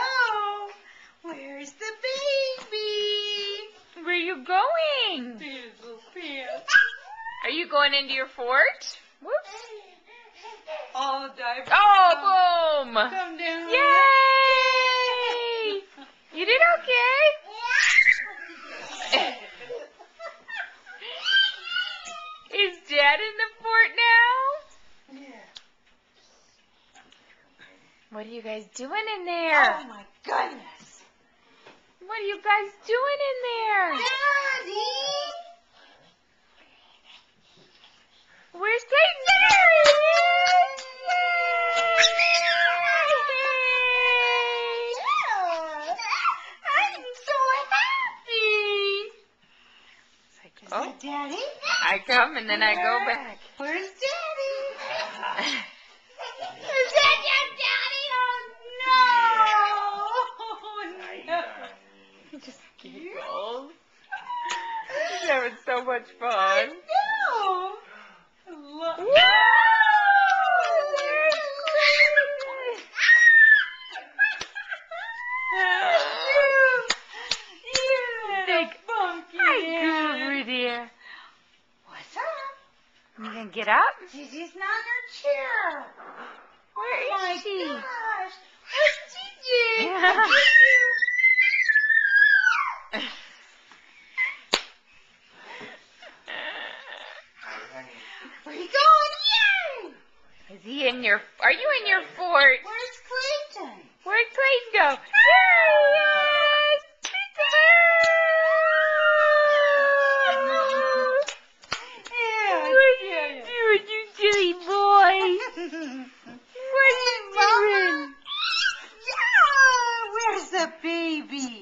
no. Where's the baby? Where are you going? Are you going into your fort? Whoops. All the diapers. Oh, boom. Come down. Yay! You did okay. Is Dad in the fort now? Yeah. What are you guys doing in there? Oh my goodness. What are you guys doing in there? Daddy. Where's Clayton? There he is! Yay! I'm so happy. It's like, Is oh, that Daddy? I come and then I go back. Where's Daddy? Is that your Daddy? Oh no! He just giggles. He's having so much fun. I know. Look. Woo! There's Clayton. You Big funky Hi, man. Guru dear. What's up? You gonna get up? Gigi's not in her chair. Where is Oh my she? gosh. Where's Gigi? Yeah. Where you going? Yay! Is he in your? Are you in your fort? Where's Clayton? Where'd Clayton go? There he is! What are you doing, you silly boy? What are you doing? Yeah, where's the baby?